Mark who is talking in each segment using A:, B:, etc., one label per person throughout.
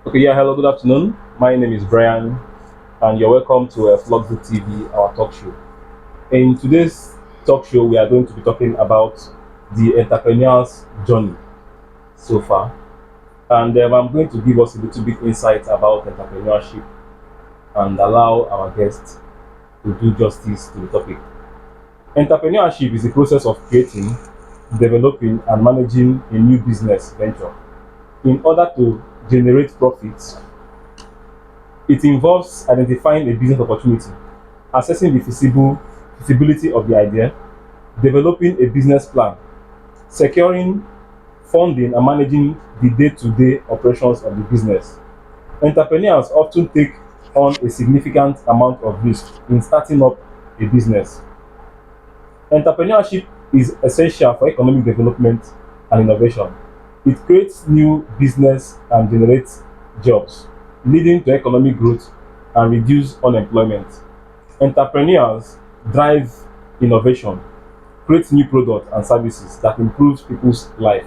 A: Okay, yeah, hello, good afternoon. My name is Brian, and you're welcome to Flogzoo TV, our talk show. In today's talk show, we are going to be talking about the entrepreneur's journey so far, and I'm going to give us a little bit insight about entrepreneurship and allow our guests to do justice to the topic. Entrepreneurship is the process of creating, developing, and managing a new business venture in order to generate profits. It involves identifying a business opportunity, assessing the feasibility of the idea, developing a business plan, securing funding, and managing the day-to-day operations of the business. Entrepreneurs often take on a significant amount of risk in starting up a business. Entrepreneurship is essential for economic development and innovation. It creates new business and generates jobs, leading to economic growth and reduce unemployment. Entrepreneurs drive innovation, create new products and services that improve people's life.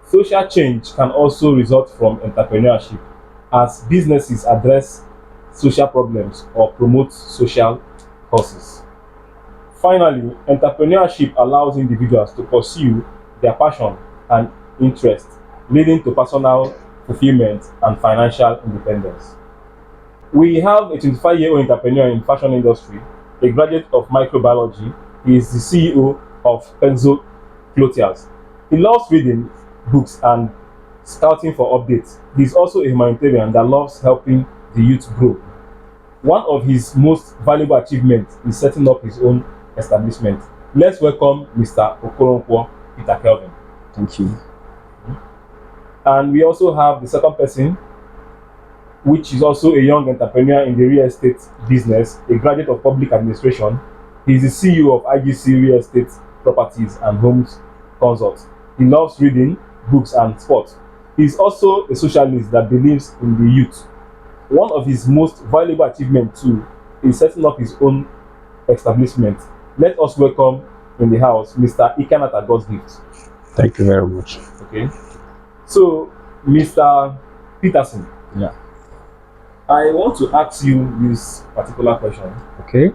A: Social change can also result from entrepreneurship as businesses address social problems or promote social causes. Finally, entrepreneurship allows individuals to pursue their passion and interest, leading to personal fulfillment and financial independence. We have a 25-year-old entrepreneur in fashion industry, a graduate of microbiology. He is the CEO of Pexo Clothiers. He loves reading books and scouting for updates. He is also a humanitarian that loves helping the youth grow. One of his most valuable achievements is setting up his own establishment. Let's welcome Mr. Okoronkwo Peter Kelvin.
B: Thank you.
A: And we also have the second person, which is also a young entrepreneur in the real estate business, a graduate of public administration. He is the CEO of IGC Real Estate Properties and Homes Consult. He loves reading, books, and sports. He is also a socialist that believes in the youth. One of his most valuable achievements, too, is setting up his own establishment. Let us welcome in the house Mr. Ikenata God's Gift.
B: Thank you very much.
A: Okay. So, Mr. Peterson,
B: Yeah.
A: I want to ask you this particular question.
B: Okay.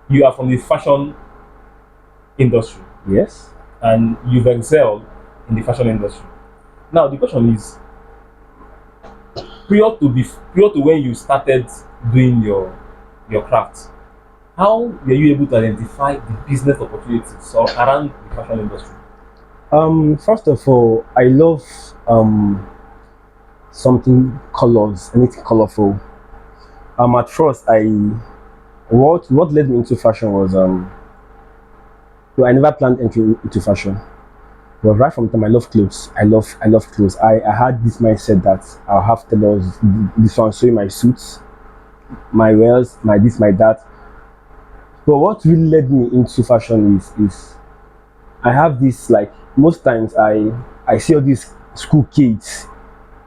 A: You are from the fashion industry
B: Yes.
A: and you've excelled in the fashion industry. Now, the question is, prior to when you started doing your craft, how were you able to identify the business opportunities around the fashion industry?
B: First of all, I love something colors, anything colorful. At first, what led me into fashion was well, I never planned entering into fashion. But right from the time I love clothes. I love clothes. I had this mindset that I'll have tailors. This one sewing my suits, my wears, my this, my that. But what really led me into fashion is I have this, like, most times I see all these school kids,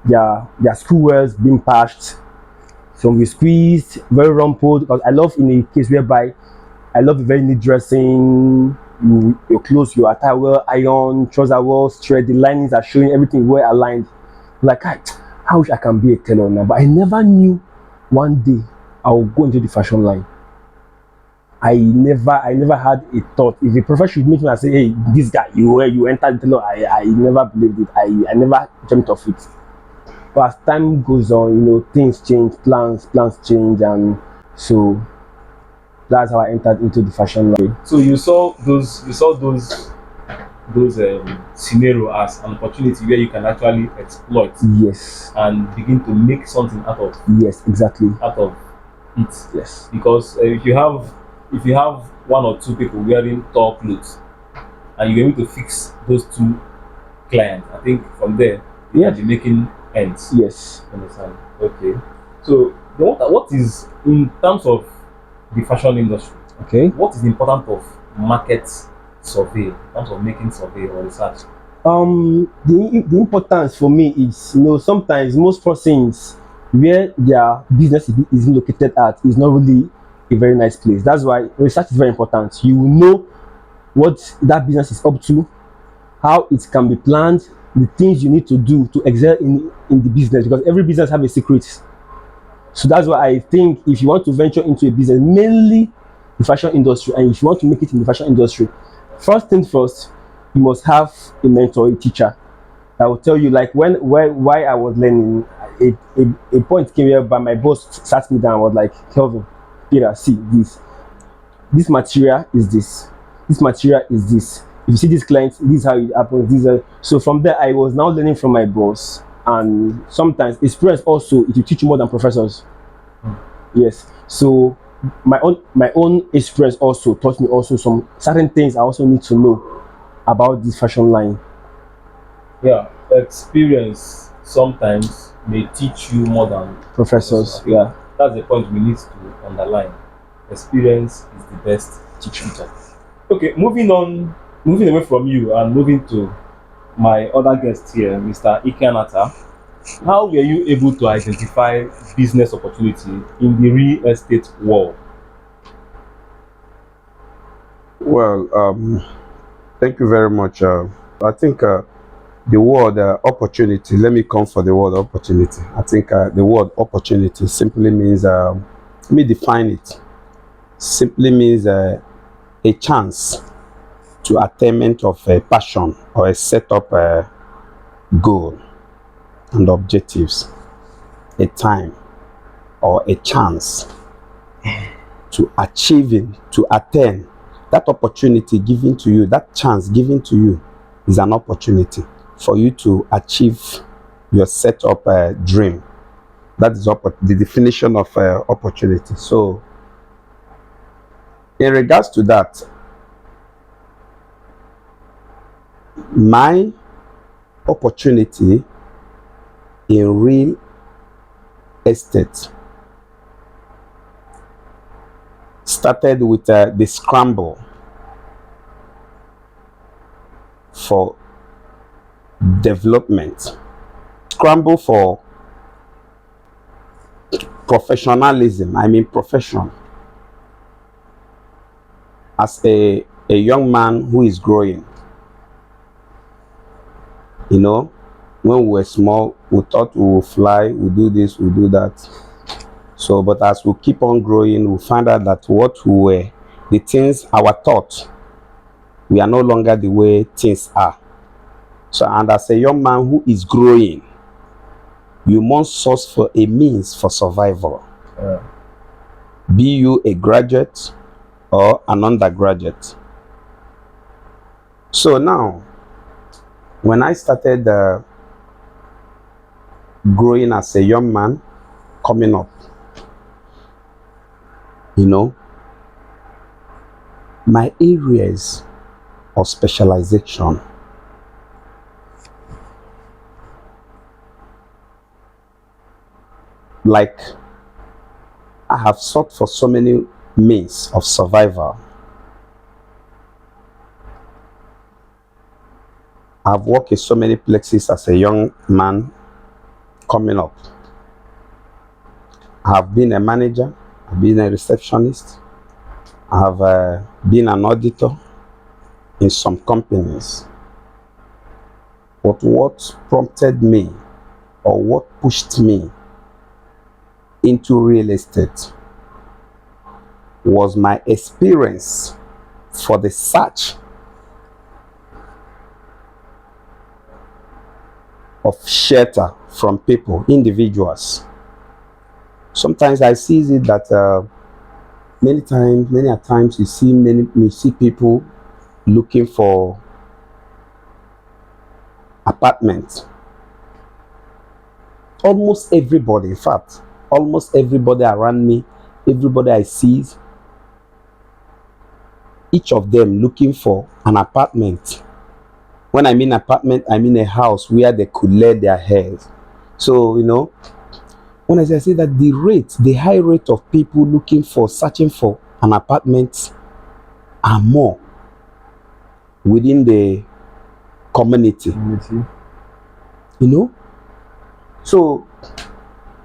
B: their school wears being patched, some be squeezed, very rumpled. Because I love in a case whereby I love very neat dressing. Your clothes, your attire well iron, trouser well straight, the linings are showing, everything well aligned. Like, I wish I can be a tailor now, but I never knew one day I will go into the fashion line. I never had a thought. If a prophet should meet me and say, "Hey, this guy, you enter the tailor," I never believed it. I never dreamt of it. But as time goes on, things change, plans change, and so that's how I entered into the fashion line.
A: So you saw those scenario as an opportunity where you can actually exploit
B: Yes,
A: and begin to make something
B: yes, exactly.
A: out of it.
B: Yes,
A: Because if you have one or two people wearing tall clothes and you're able to fix those two clients, I think from there you
B: yeah,
A: can be making ends.
B: yes.
A: Understand? Okay. So what is, in terms of the fashion industry,
B: Okay.
A: what is the importance of market survey in terms of making survey or research?
B: The importance for me is, sometimes most persons where their business is located at is not really a very nice place. That's why research is very important. You will know what that business is up to, how it can be planned, the things you need to do to excel in the business, because every business have a secret. So that's why I think if you want to venture into a business, mainly the fashion industry, and if you want to make it in the fashion industry, first thing first, you must have a mentor, a teacher that will tell you, like why I was learning. A point came here, but my boss sat me down and was like, Kelvin, Peter, see this material is this. This material is this. If you see this client, this is how it happens. So from there, I was now learning from my boss, and sometimes experience also it will teach you more than professors. Yes. So my own experience also taught me also some certain things I also need to know about this fashion line.
A: Yeah, experience sometimes may teach you more than
B: Professors,
A: I think
B: yeah.
A: that's the point we need to underline. Experience is the best teacher. Okay, moving away from you and moving to my other guest here, Mr. Ikenata. How were you able to identify business opportunity in the real estate world?
C: Well, thank you very much. I think the word opportunity, let me come for the word opportunity. I think the word opportunity simply means, let me define it, simply means a chance to attainment of a passion or a set up goal and objectives, a time or a chance to achieving, to attain that opportunity given to you, that chance given to you is an opportunity for you to achieve your set up dream. That is the definition of opportunity. So, in regards to that, my opportunity in real estate started with the scramble for development, scramble for professionalism. I mean profession. As a young man who is growing, you know, when we were small, we thought we would fly, we do this, we do that. So, but as we keep on growing, we find out that what we were, the things, our thought, we are no longer the way things are. So, and as a young man who is growing, you must source for a means for survival. Be you a graduate or an undergraduate. So now, when I started growing as a young man, coming up, you know, my areas of specialization like I have sought for so many means of survival. I've worked in so many places as a young man coming up. I have been a manager, I've been a receptionist, I have been an auditor in some companies. But what prompted me or what pushed me into real estate was my experience for the search of shelter from people, individuals. Sometimes I see it that many a times you see people looking for apartments. Almost everybody, in fact, almost everybody around me, everybody I see, each of them looking for an apartment. When I mean apartment, I mean a house where they could lay their heads. So, you know, when I say that the high rate of people searching for an apartment are more within the community. You know? So,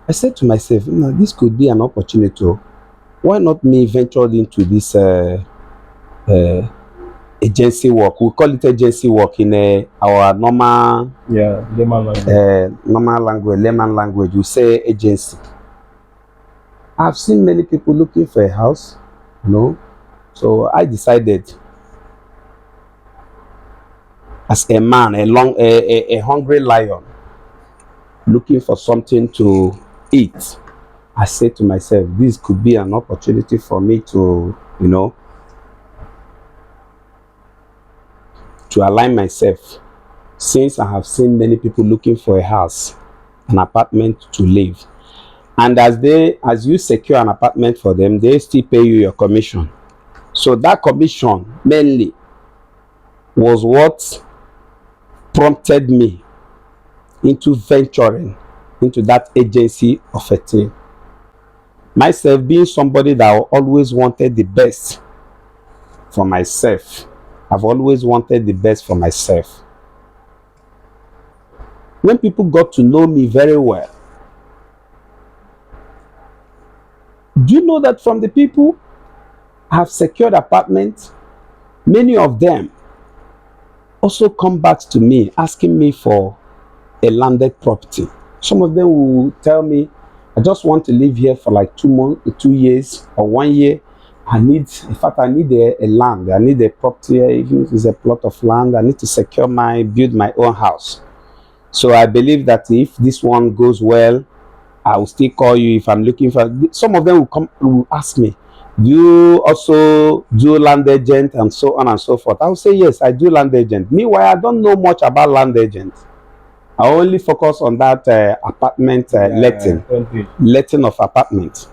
C: I said to myself, this could be an opportunity. Why not me venture into this agency work. We call it agency work in our normal
A: Yeah, layman language.
C: layman language. You say agency. I've seen many people looking for a house, you know. So I decided, as a man, a hungry lion, looking for something to eat, I said to myself, this could be an opportunity for me to, you know, to align myself, since I have seen many people looking for a house, an apartment to live. And as you secure an apartment for them, they still pay you your commission. So that commission mainly was what prompted me into venturing into that agency of a thing. Myself being somebody that always wanted the best for myself. I've always wanted the best for myself. When people got to know me very well, do you know that from the people I have secured apartments, many of them also come back to me asking me for a landed property. Some of them will tell me, I just want to live here for like 2 months, 2 years, or 1 year. I need a land. I need a property, even if it's a plot of land. I need to build my own house. So I believe that if this one goes well, I will still call you if I'm looking for. Some of them will ask me, do you also do land agent and so on and so forth? I will say yes, I do land agent. Meanwhile, I don't know much about land agent. I only focus on that apartment letting of apartment.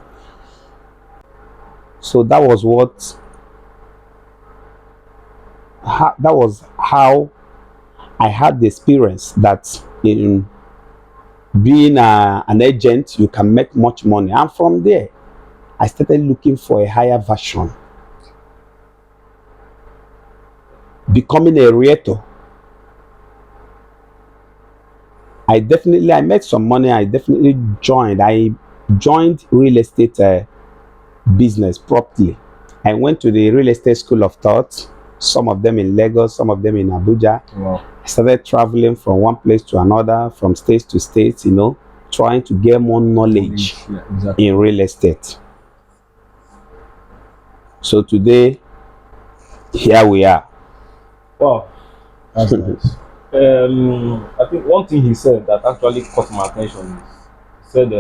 C: So that was how I had the experience that in being an agent, you can make much money. And from there, I started looking for a higher version, becoming a realtor. I made some money. I joined real estate business properly. I went to the real estate school of thought, some of them in Lagos, some of them in Abuja.
A: Wow.
C: I started traveling from one place to another, from state to state, you know, trying to get more knowledge in real estate. So today, here we are.
A: Wow, that's nice. I think one thing he said that actually caught my attention is he said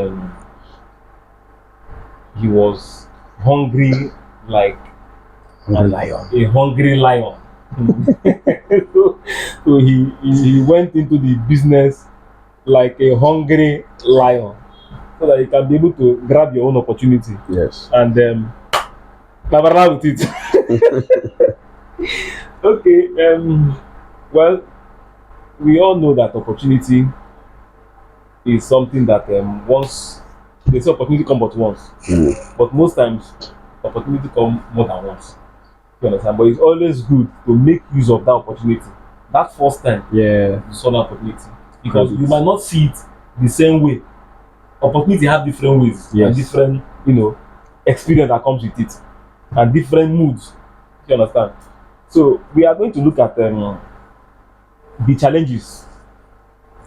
A: he was hungry like a hungry lion. so he went into the business like a hungry lion, so that you can be able to grab your own opportunity.
B: Yes.
A: And clever with it. Okay. Well, we all know that opportunity is something that once they say opportunity come but once, but most times opportunity come more than once. You understand? But it's always good to make use of that opportunity. That first time,
B: Yeah.
A: you saw that opportunity, because you might not see it the same way. Opportunity have different ways and different, experience that comes with it, and different moods. You understand? So we are going to look at the challenges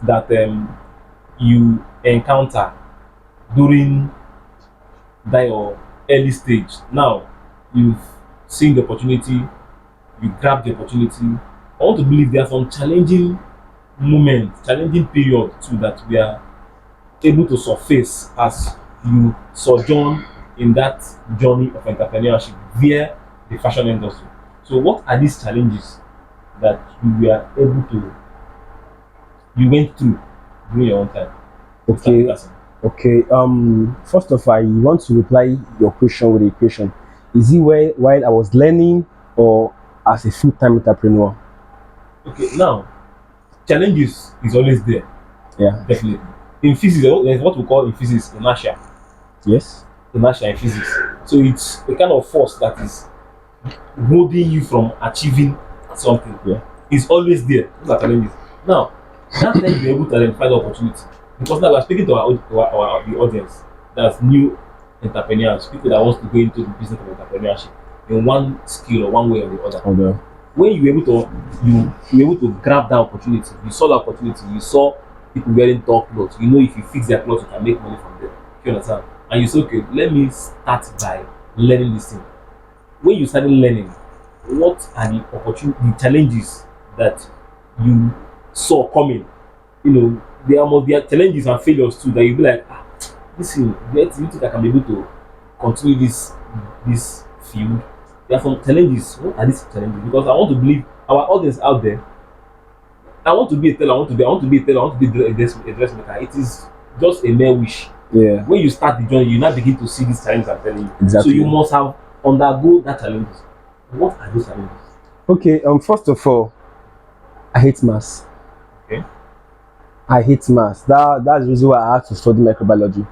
A: that you encounter during your early stage. Now you've seen the opportunity, you grab the opportunity. I want to believe there are some challenging moments, challenging periods too, that we are able to surface as you sojourn in that journey of entrepreneurship via the fashion industry. So what are these challenges that you went through during your own time?
B: Okay. First of all, I want to reply your question with a question. Is it while I was learning or as a full-time entrepreneur?
A: Okay, now challenges is always there.
B: Yeah.
A: Definitely. In physics, there's what we call in physics inertia.
B: Yes.
A: Inertia in physics. So it's a kind of force that is holding you from achieving something.
B: Yeah.
A: It's always there. Those are challenges. Now, that time you're able to identify the opportunity. Because now we're speaking to the audience that's new entrepreneurs, people that wants to go into the business of entrepreneurship in one skill or one way or the other.
B: Okay.
A: when you were able to you were able to grab that opportunity, you saw the opportunity, you saw people wearing tall clothes, you know if you fix their clothes you can make money from them. You understand? And you say, okay, let me start by learning this thing. When you started learning, what are the opportunity, the challenges that you saw coming? You know, there must be challenges and failures too that you be like, ah, this thing, do you think I can be able to continue this field? There are some challenges. What are these challenges? Because I want to believe our audience out there. I want to be a teller. I want to be a teller. I want to be a dressmaker. It is just a mere wish.
B: Yeah,
A: When you start the journey, you now begin to see these challenges I'm telling you. So
B: exactly.
A: you must have undergo that challenges. What are those challenges?
B: Okay, first of all, I hate maths.
A: Okay.
B: I hate maths. That's the reason why I had to study microbiology.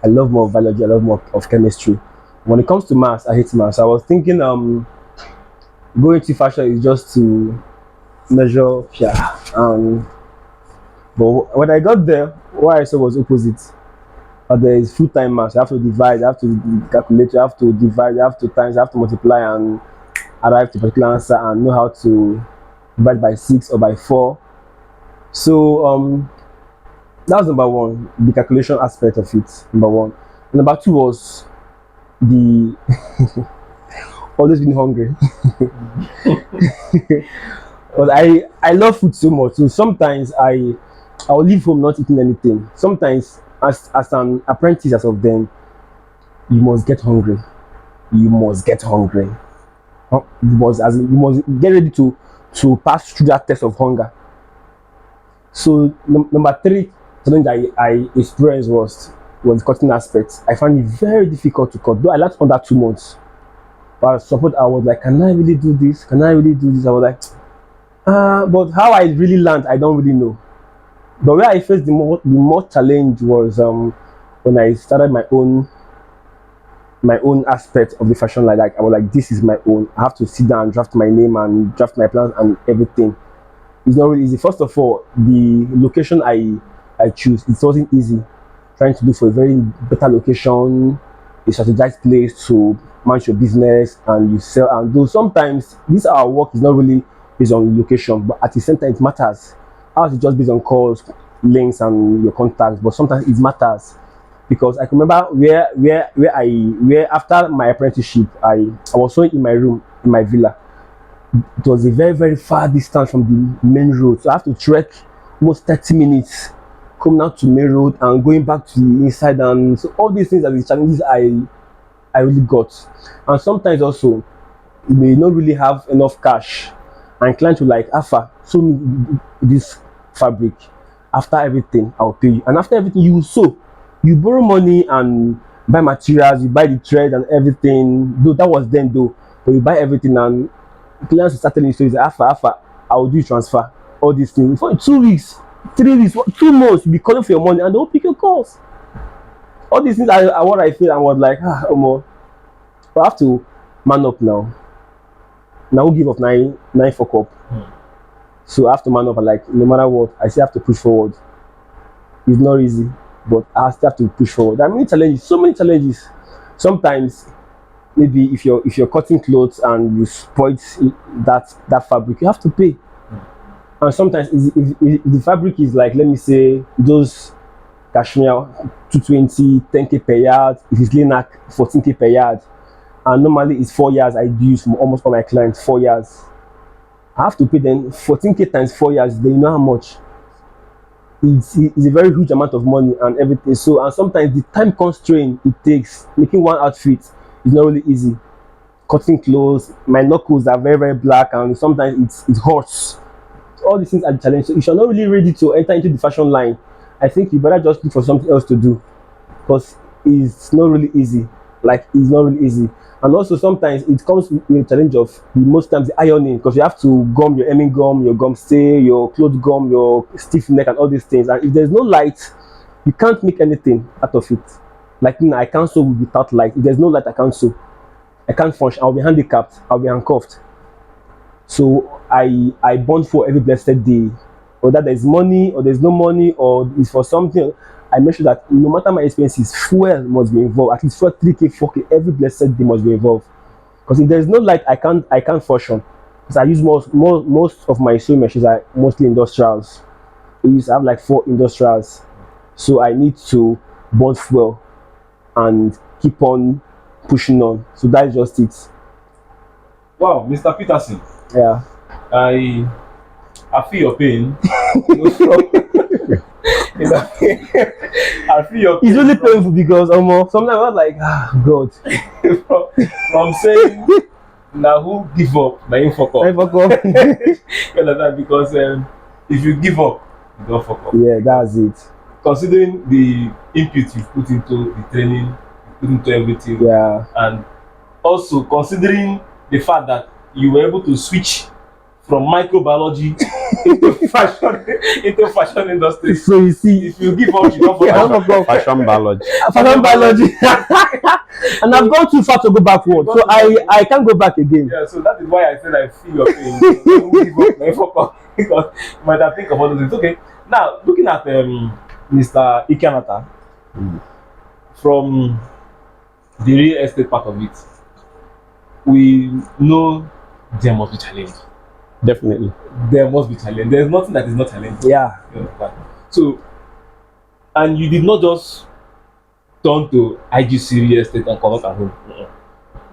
B: I love more of biology, I love more of chemistry. When it comes to maths, I hate maths. I was thinking going to fashion is just to measure, yeah. But when I got there, what I saw was opposite. There is full time maths. You have to divide, you have to calculate, you have to divide, you have to times, you have to multiply and arrive to a particular answer and know how to divide by 6 or by 4. So that was number one, the calculation aspect of it. Number one. Number two was the always being hungry. But I love food so much. So sometimes I'll leave home not eating anything. Sometimes as an apprentice as of then, you must get hungry. You must get hungry. You must get ready to pass through that test of hunger. So number three challenge I experienced was cutting aspects. I found it very difficult to cut. Though I learned under 2 months. But support I was like, can I really do this? Can I really do this? I was like, but how I really learned, I don't really know. But where I faced the more challenge was when I started my own aspect of the fashion line. Like I was like, this is my own. I have to sit down, draft my name, and draft my plans and everything. It's not really easy. First of all, the location I choose, it wasn't easy. Trying to look for a very better location, a strategized place to manage your business and you sell. And though sometimes this our work is not really based on location, but at the same time it matters. Ours is just based on calls, links, and your contacts. But sometimes it matters because I can remember where after my apprenticeship, I was sewing in my room in my villa. It was a very very far distance from the main road, so I have to trek almost 30 minutes coming out to main road and going back to the inside. And so all these things are the challenges I really got. And sometimes also you may not really have enough cash and client will like, Alpha, show me this fabric. After everything I'll pay you, and after everything you sew, you borrow money and buy materials, you buy the thread and everything. Though that was then though, but you buy everything and clients will start telling you stories like, Alpha, I will do transfer all these things for 2 weeks, 3 weeks, 2 months. You be calling for your money and they won't pick your calls. All these things are what I feel and was like, Omo, but I have to man up now. Now we'll give up nine fuck up. So I have to man up and like no matter what, I still have to push forward. It's not easy, but I still have to push forward. There are many challenges, so many challenges. Sometimes maybe if you're cutting clothes and you spoil that fabric, you have to pay. And sometimes if the fabric is like, let me say those cashmere 220 10k per yard, if it's linak 14k per yard, and normally it's 4 years I do use for almost all my clients, 4 years. I have to pay them 14k times 4 years. Then you know how much. It's a very huge amount of money and everything. So and sometimes the time constraint it takes making one outfit is not really easy. Cutting clothes, my knuckles are very very black and sometimes it hurts. All these things are the challenge. So if you're not really ready to enter into the fashion line, I think you better just look for something else to do because it's not really easy. Like it's not really easy. And also sometimes it comes with the challenge of most times the ironing because you have to gum your hemming gum, your gum stay, your cloth gum, your stiff neck and all these things. And if there's no light, you can't make anything out of it. Like I can't sew without light. If there's no light, I can't sew. I can't function. I'll be handicapped. I'll be handcuffed. So I bond for every blessed day. Whether there's money or there's no money or it's for something, I make sure that no matter my expenses, fuel must be involved. At least fuel 3k, 4k every blessed day must be involved. Because if there's no light, I can't function. because I use most of my sewing machines are mostly industrials. We used to have like 4 industrials, so I need to burn fuel and keep on pushing on. So that's just it.
A: Wow, Mr. Peterson,
B: Yeah.
A: I feel your pain. You know, I feel your pain
B: It's really painful because sometimes I was like, ah, God.
A: from saying now who give up, now you fuck
B: I
A: up.
B: fuck up.
A: You understand? Because if you give up, you don't fuck up.
B: Yeah, that's it.
A: Considering the input you've put into the training, you put into everything,
B: Yeah.
A: and also considering the fact that you were able to switch from microbiology into fashion industry.
B: So you see,
A: If you give up, you don't
B: yeah, I
A: fuck up.
B: fuck up.
C: Fashion biology.
B: Fashion biology. And I've gone too far to go backward, so I can't go back again.
A: Yeah, so that is why I said I feel your pain. So don't give up, never fuck up, because you might have think of all those things. Okay, now looking at Mr. Ikenata from the real estate part of it, we know there must be challenge.
C: Definitely.
A: There must be challenge. There's nothing that is not challenging.
B: Yeah.
A: You understand? So, and you did not just turn to IGC real estate and convert at home.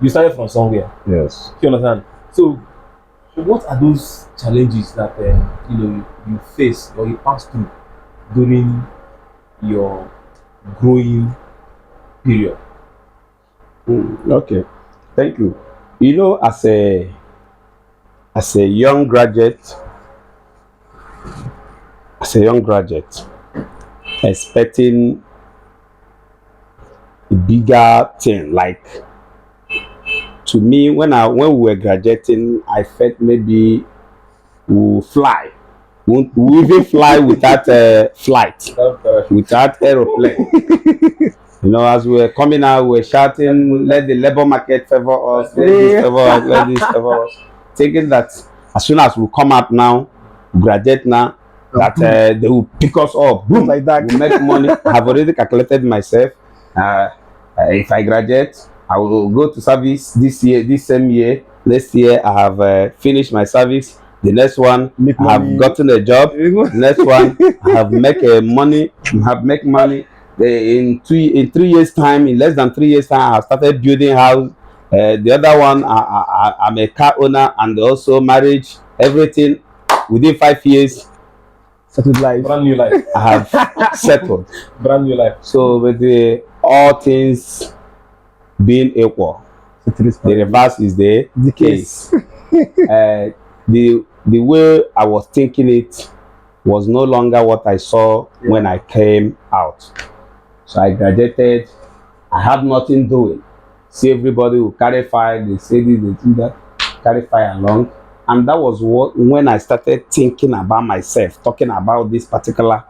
A: You started from somewhere.
C: Yes.
A: You understand? So, what are those challenges that you face or you pass through during your growing period?
C: Okay. Thank you. You know, as a young graduate, expecting a bigger thing, like to me, when we were graduating, I felt maybe we'll fly. We'll even fly without flight, without aeroplane. You know, as we were coming out, we were shouting, let the labor market favor us, let this favor us, let this favor us. Thinking that as soon as we come out now, graduate now, that they will pick us up, boom,
B: Like that.
C: we'll make money. I've already calculated myself. If I graduate, I will go to service this year, this same year. Next year, I have finished my service. The next one,
B: Make
C: I have
B: money.
C: gotten a job. The next one, I have make money. In 3 years time, in less than 3 years time, I started building house. The other one, I'm a car owner and also marriage, everything. Within 5 years,
B: Settled life.
A: Brand new life.
C: I have settled.
A: Brand new life.
C: So with all things being equal, the reverse is the case. The way I was thinking it was no longer what I saw when I came out. So I graduated. I had nothing doing. See, everybody will carry file. They say this, they do that. Carry file along, and that was when I started thinking about myself, talking about this particular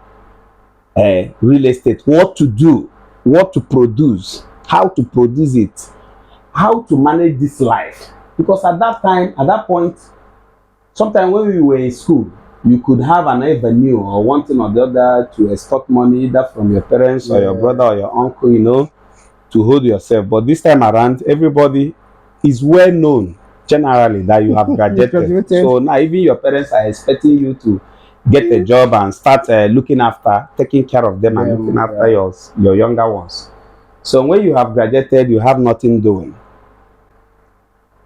C: real estate. What to do, what to produce, how to produce it, how to manage this life. Because at that point, sometimes when we were in school, you could have an avenue or one thing or the other to extort money, either from your parents or your brother or your uncle, to hold yourself. But this time around, everybody is well known generally that you have graduated. So now even your parents are expecting you to get a job and start taking care of them and looking after your younger ones. So when you have graduated, you have nothing doing.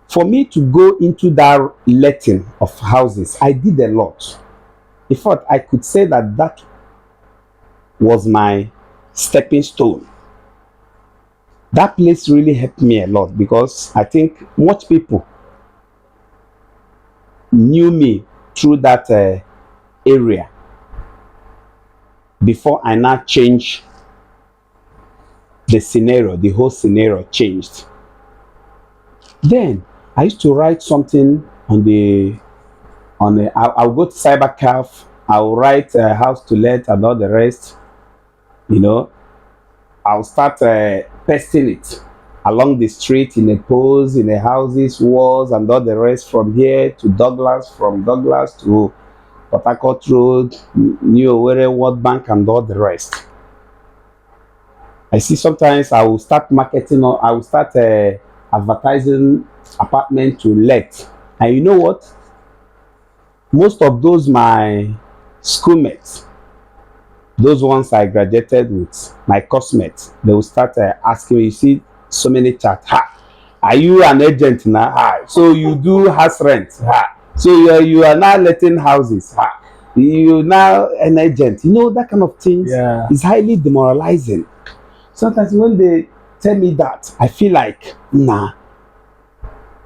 C: For me to go into that letting of houses, I did a lot. In fact, I could say that was my stepping stone. That place really helped me a lot because I think much people knew me through that area before I now changed the scenario. The whole scenario changed. Then I used to write something I'll go to Cybercaf, I'll write a house to let and all the rest. I'll start pasting it along the street, in a post, in the houses, walls, and all the rest, from here to Douglas, from Douglas to Port Harcourt Road, New Owerri, World Bank, and all the rest. I see sometimes I will start marketing, or I will start advertising apartment to let. And you know what? most of those my schoolmates, those ones I graduated with, my classmates, they will start asking me, you see so many chat, ha, are you an agent now? Ha, so you do house rent? Ha, so you are now letting houses? Ha, you now an agent? You know, that kind of things is highly demoralizing. Sometimes when they tell me that, I feel like, nah.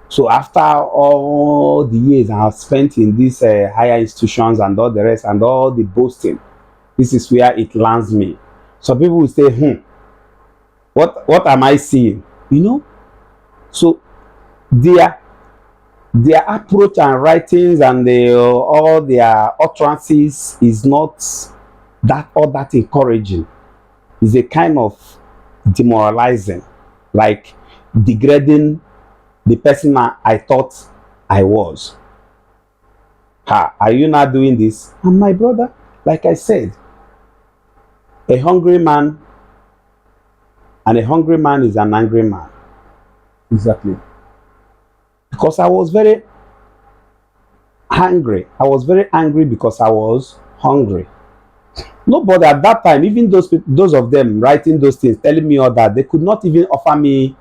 C: So after all the years I have spent in these higher institutions and all the rest and all the boasting, this is where it lands me. Some people will say, what am I seeing? You know? So their approach and writings and all their utterances is not that encouraging. It's a kind of demoralizing, like degrading the person I thought I was. Ha, are you not doing this? And my brother, like I said, a hungry man and a hungry man is an angry man.
B: Exactly.
C: Because I was very angry. I was very angry because I was hungry. Nobody at that time, even those people, those of them writing those things, telling me all that, they could not even offer me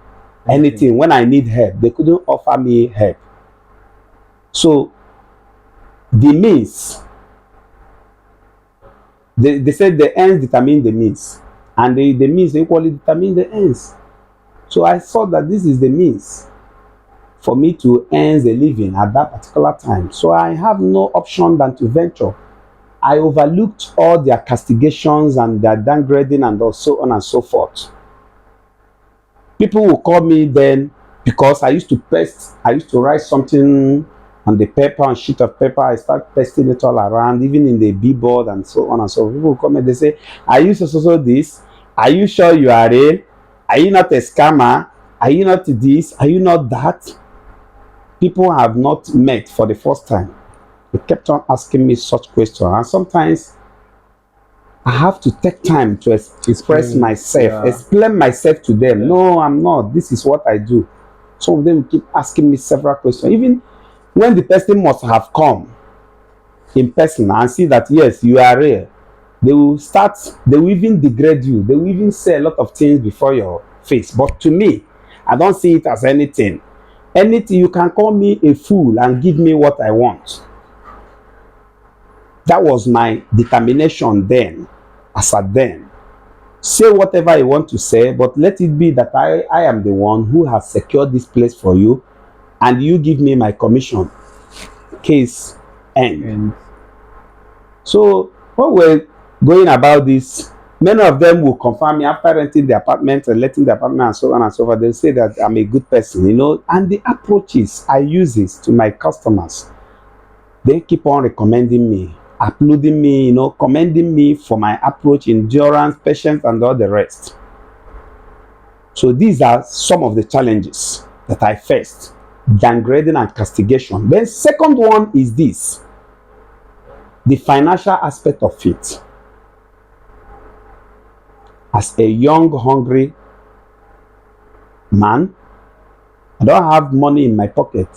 C: anything when I need help. They couldn't offer me help. So the means, they said the ends determine the means, and the means equally determine the ends. So I saw that this is the means for me to earn a living at that particular time. So I have no option than to venture. I overlooked all their castigations and their downgrading and so on and so forth. People will call me then because I used to write something on the paper, on sheet of paper. I start pasting it all around, even in the billboard and so on and so forth. People will come and they say, are you so this? Are you sure you are real? Are you not a scammer? Are you not this? Are you not that? People have not met for the first time. They kept on asking me such questions, and sometimes I have to take time to express myself, explain myself to them. No, I'm not. This is what I do. Some of them keep asking me several questions. Even when the person must have come in person and see that, yes, you are real, they will even degrade you. They will even say a lot of things before your face. But to me, I don't see it as anything. Anything, you can call me a fool and give me what I want. That was my determination then, as at then. Say whatever you want to say, but let it be that I am the one who has secured this place for you, and you give me my commission. Case end. So when we're going about this, many of them will confirm me after renting the apartment and letting the apartment and so on and so forth. They'll say that I'm a good person, you know, and the approaches I use this to my customers, they keep on recommending me, applauding me, you know, commending me for my approach, endurance, patience, and all the rest. So these are some of the challenges that I faced: downgrading and castigation. Then second one is this, the financial aspect of it. As a young, hungry man, I don't have money in my pocket.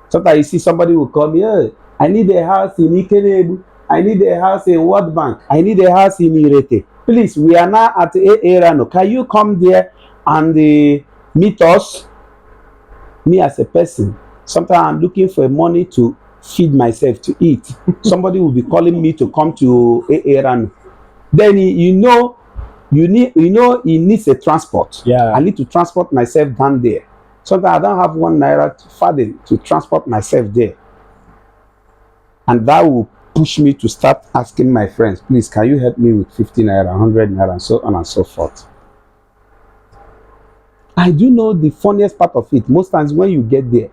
C: Sometimes you see somebody will call me, hey, I need a house in Ikenebu. I need a house in World Bank. I need a house in Irete. Please, we are now at Erano. Can you come there and meet us? Me as a person, sometimes I'm looking for money to feed myself, to eat. Somebody will be calling me to come to Erano. Then he needs a transport. I need to transport myself down there. Sometimes I don't have 1 naira to transport myself there. And that will push me to start asking my friends, please, can you help me with 50 naira, 100 naira, and so on and so forth. I do know the funniest part of it. Most times when you get there,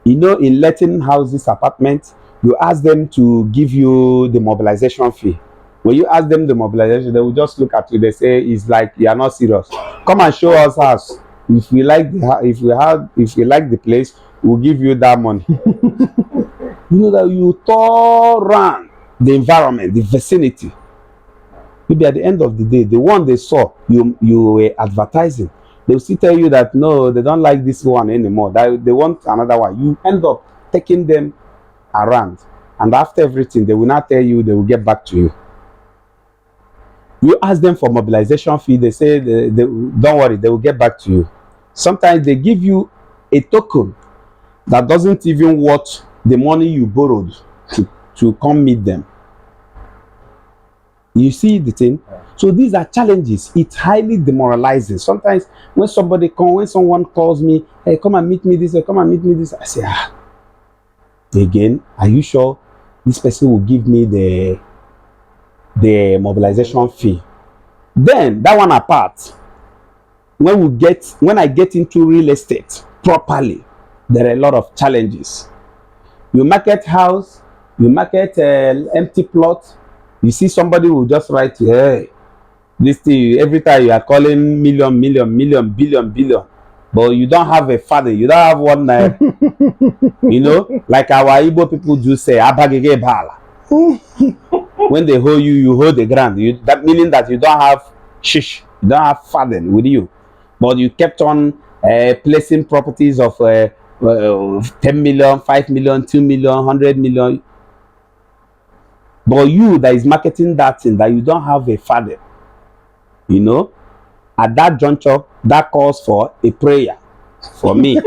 C: you know, in letting houses, apartments, you ask them to give you the mobilization fee. When you ask them the mobilization, they will just look at you. They say, it's like, you are not serious. Come and show us house. If we like the place, we'll give you that money. You know that you tour around the environment, the vicinity. Maybe at the end of the day, the one they saw, you were advertising. They will still tell you that no, they don't like this one anymore. That they want another one. You end up taking them around, and after everything, they will not tell you, they will get back to you. You ask them for mobilization fee, they say, don't worry, they will get back to you. Sometimes they give you a token that doesn't even worth the money you borrowed to come meet them. You see the thing? So these are challenges. It's highly demoralizing. Sometimes when someone calls me, hey, come and meet me this, come and meet me this, I say, again, are you sure this person will give me the mobilization fee? Then that one apart, when I get into real estate properly, there are a lot of challenges. You market house, you market empty plot, you see somebody will just write, hey, this thing, every time you are calling million, billion, but you don't have a father, you don't have one naira. You know, like our Igbo people do say, abagege bala. When they hold you, you hold the ground. That meaning that you don't have shish, you don't have father with you, but you kept on placing properties of 10 million, 5 million, 2 million, 100 million. But you that is marketing that thing, that you don't have a father, you know, at that juncture, that calls for a prayer for me.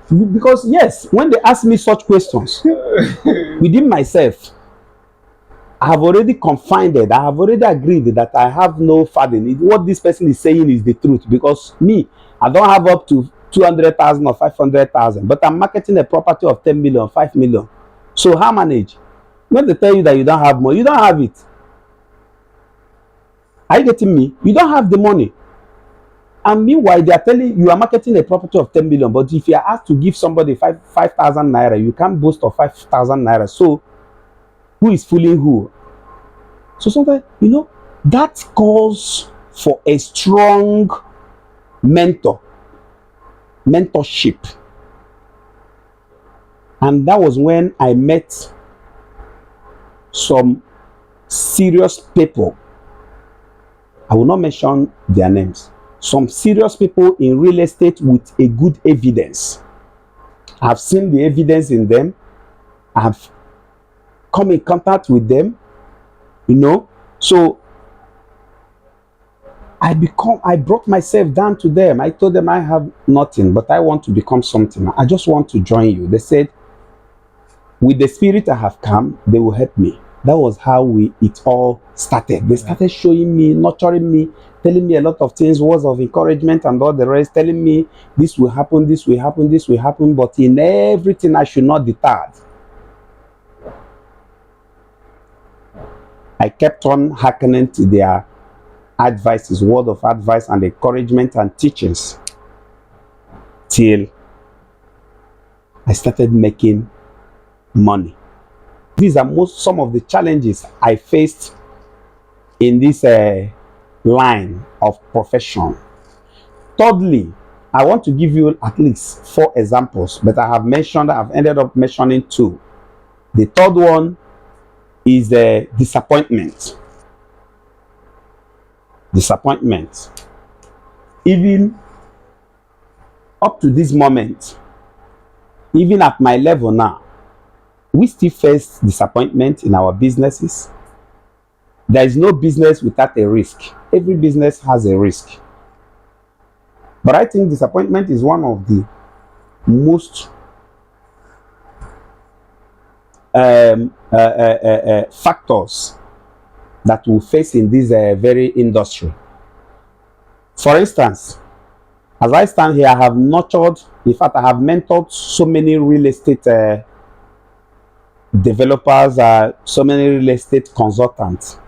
C: Because yes, when they ask me such questions, within myself, I have already confined it. I have already agreed that I have no father. What this person is saying is the truth, because me, I don't have up to 200,000 or 500,000, but I'm marketing a property of 10 million, 5 million. So how manage? When they tell you that you don't have money, you don't have it. Are you getting me? You don't have the money. And meanwhile, they are telling you are marketing a property of 10 million, but if you are asked to give somebody 5,000 naira, you can't boast of 5,000 naira. So who is fooling who? So sometimes, you know, that calls for a strong mentorship. And that was when I met some serious people. I will not mention their names. Some serious people in real estate with a good evidence. I've seen the evidence in them. I've come in contact with them, you know. So I brought myself down to them. I told them I have nothing, but I want to become something. I just want to join you. They said, with the spirit I have come, they will help me. That was how it all started. They started showing me, nurturing me, telling me a lot of things, words of encouragement and all the rest, telling me this will happen, this will happen, this will happen, but in everything I should not deter. I kept on hearkening to their advices, word of advice and encouragement and teachings, till I started making money. These are some of the challenges I faced in this line of profession. Thirdly, I want to give you at least 4 examples, but I've ended up mentioning 2. The third one is disappointment. Disappointment. Even up to this moment, even at my level now, we still face disappointment in our businesses. There is no business without a risk. Every business has a risk. But I think disappointment is one of the most factors that we face in this very industry. For instance, as I stand here, I have nurtured, in fact, I have mentored so many real estate developers, so many real estate consultants.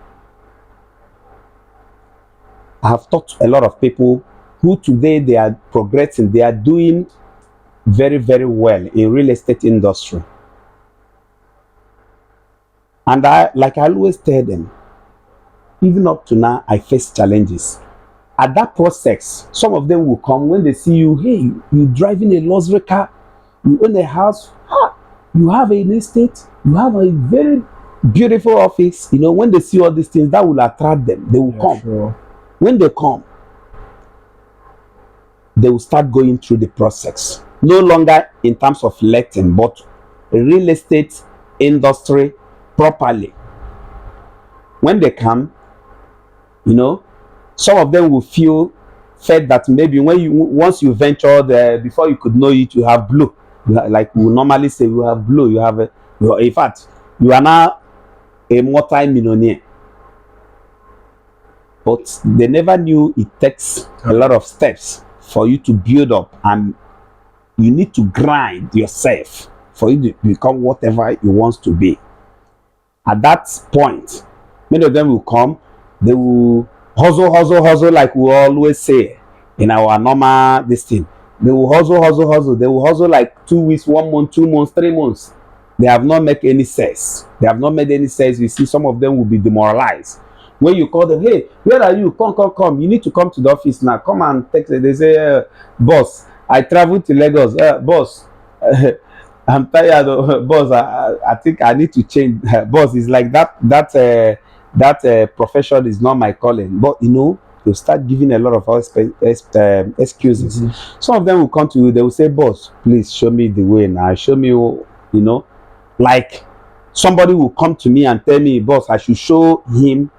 C: I have taught a lot of people who today they are progressing, they are doing very, very well in real estate industry. And I always tell them, even up to now, I face challenges. At that process, some of them will come when they see you, hey, you driving a luxury car, you own a house, you have an estate, you have a very beautiful office. You know, when they see all these things, that will attract them. They will come.
B: Sure.
C: When they come, they will start going through the process. No longer in terms of letting, but real estate industry properly. When they come, you know, some of them will felt that maybe once you venture there, before you could know it, you have blue. Like we normally say, you have blue. In fact, you are now a multi-millionaire. But they never knew it takes a lot of steps for you to build up, and you need to grind yourself for you to become whatever you want to be. At that point, many of them will come, they will hustle, like we always say in our normal this thing. They will hustle. They will hustle like 2 weeks, 1 month, 2 months, 3 months. They have not made any sense. You see, some of them will be demoralized. When you call them, hey, where are you? Come. You need to come to the office now. Come and text. They say, boss, I traveled to Lagos. Boss, I'm tired. Boss, I think I need to change. Boss, is like that profession is not my calling. But you know, they'll start giving a lot of excuses. Mm-hmm. Some of them will come to you, they will say, boss, please show me the way now. Show me, you know, like somebody will come to me and tell me, boss, I should show him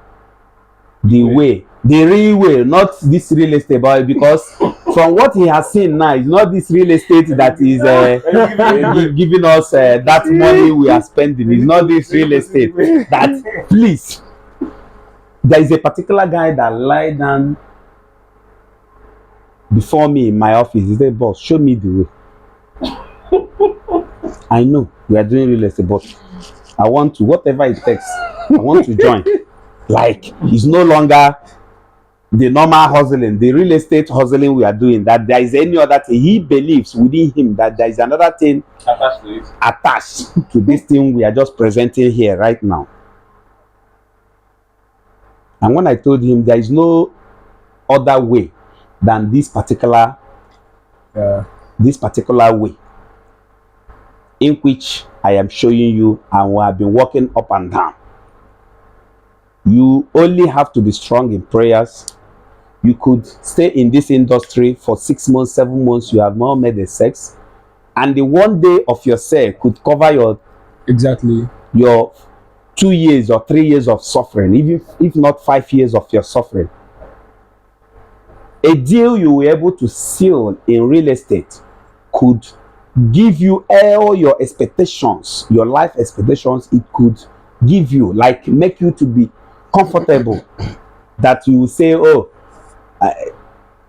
C: the way, the real way, not this real estate boy, because from what he has seen now, it's not this real estate that is giving us that money we are spending. It's not this real estate that, please. There is a particular guy that lied down before me in my office. He said, boss, show me the way. I know we are doing real estate, but I want to, whatever it takes, I want to join. Like, it's no longer the normal hustling, the real estate hustling we are doing, that there is any other thing. He believes within him that there is another thing attached to this thing we are just presenting here right now. And when I told him there is no other way than this particular way in which I am showing you, and we have been walking up and down. You only have to be strong in prayers. You could stay in this industry for 6 months, 7 months, you have not made a sex, and the one day of your sale could cover your 2 years or 3 years of suffering, even if not 5 years of your suffering. A deal you were able to seal in real estate could give you all your expectations, your life expectations. It could give you, like, make you to be comfortable, that you will say, oh,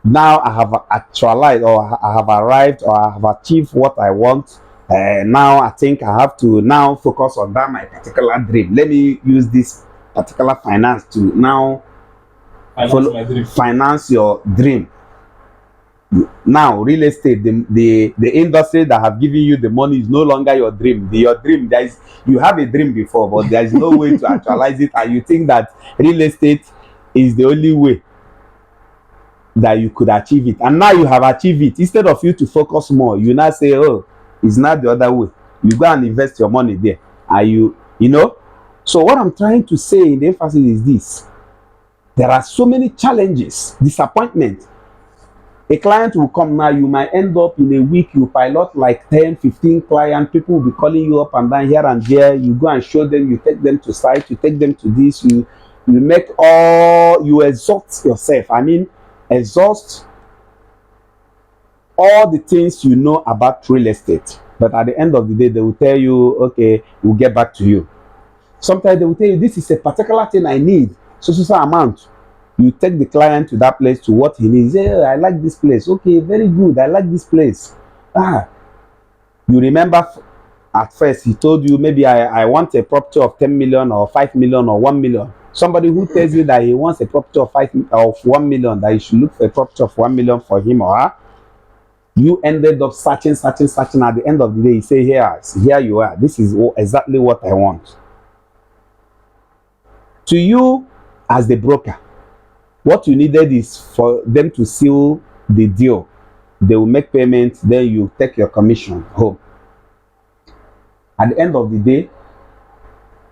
C: now I have actualized, or I have arrived, or I have achieved what I want. Now I think I have to now focus on that my particular dream. Let me use this particular finance to now finance your dream. Now real estate, the industry that have given you the money is no longer your dream. Your dream, you have a dream before, but there is no way to actualize it, and you think that real estate is the only way that you could achieve it. And now you have achieved it. Instead of you to focus more, you now say, oh, it's not the other way. You go and invest your money there. Are you know? So what I'm trying to say in the emphasis is this: there are so many challenges, disappointment. A client will come now, you might end up in a week, you pilot like 10, 15 clients, people will be calling you up and down here and there. You go and show them, you take them to site, you take them to this, you exhaust yourself. I mean, exhaust all the things you know about real estate. But at the end of the day, they will tell you, okay, we'll get back to you. Sometimes they will tell you, this is a particular thing I need, so amount. You take the client to that place, to what he needs. Say, I like this place. Okay, very good. I like this place. You remember at first he told you, maybe I want a property of 10 million or 5 million or 1 million. Somebody who tells you that he wants a property of 1 million, that you should look for a property of 1 million for him or her. You ended up searching. At the end of the day, you say, here you are. This is exactly what I want. To you, as the broker, what you needed is for them to seal the deal. They will make payments, then you take your commission home. At the end of the day,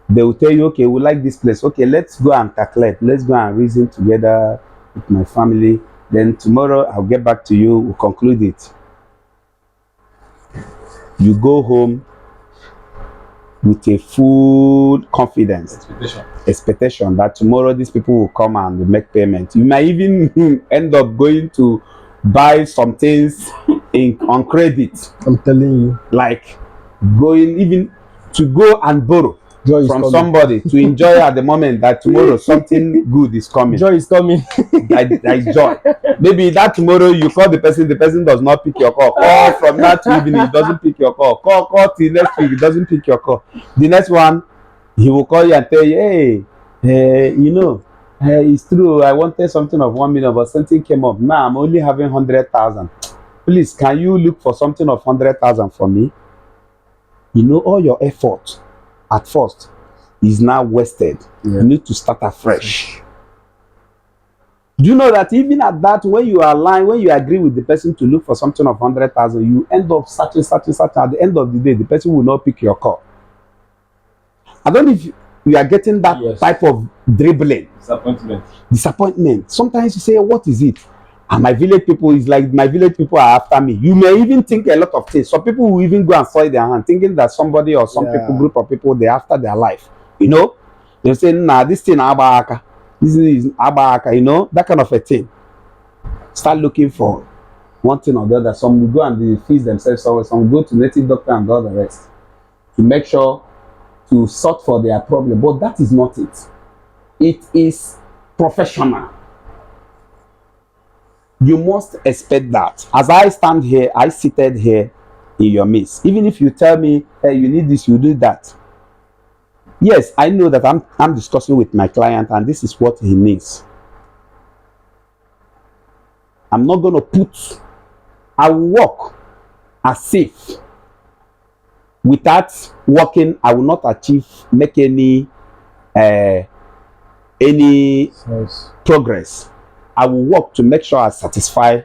C: they will tell you, okay, we like this place. Okay, let's go and calculate. Let's go and reason together with my family. Then tomorrow I'll get back to you. We'll conclude it. You go home. with a full confidence,
A: Expectation.
C: that tomorrow these people will come and make payment. You might even end up going to buy some things on credit,
B: I'm telling you.
C: like going even to go and borrow
B: Joy is
C: from
B: coming.
C: somebody to enjoy at the moment that tomorrow something good is coming.
B: Joy is coming.
C: There is joy. Maybe that tomorrow you call the person does not pick your call. Call from that evening, he doesn't pick your call. Call till next week, he doesn't pick your call. The next one, he will call you and tell you, hey, it's true, I wanted something of 1 million, but something came up. Now I'm only having 100,000. Please, can you look for something of 100,000 for me? All your effort at first is now wasted.
B: Yeah.
C: You need to start afresh. Do you know that even at that, when you agree with the person to look for something of 100,000, you end up searching. At the end of the day, the person will not pick your call. I don't know if you are getting that
A: Yes.
C: type of dribbling. Disappointment. Sometimes you say, what is it? And my village people are after me. You may even think a lot of things. Some people will even go and soil their hand, thinking that somebody or some people, group of people, they're after their life. They say, nah, this thing abaka. This is abaka, that kind of a thing. Start looking for one thing or the other. Some will go and they feed themselves somewhere. Some will go to native doctor and all the rest to make sure to sort for their problem. But that is not it. It is professional. You must expect that. As I stand here, I seated here in your midst. Even if you tell me, hey, you need this, you do that. Yes, I know that I'm discussing with my client and this is what he needs. I'm not going to I will work as if without working, I will not make any progress. I will work to make sure I satisfy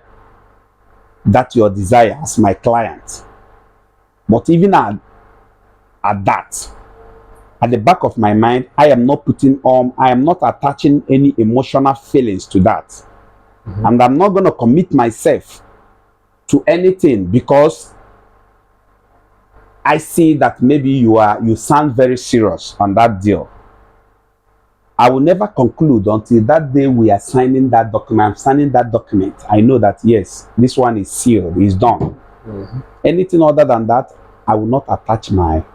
C: that your desire as my client. But even at that, at the back of my mind, I am not attaching any emotional feelings to that. Mm-hmm. And I'm not going to commit myself to anything because I see that maybe you sound very serious on that deal. I will never conclude until that day we are signing that document. I'm signing that document. I know that, yes, this one is sealed, it's done. Mm-hmm. Anything other than that, I will not attach my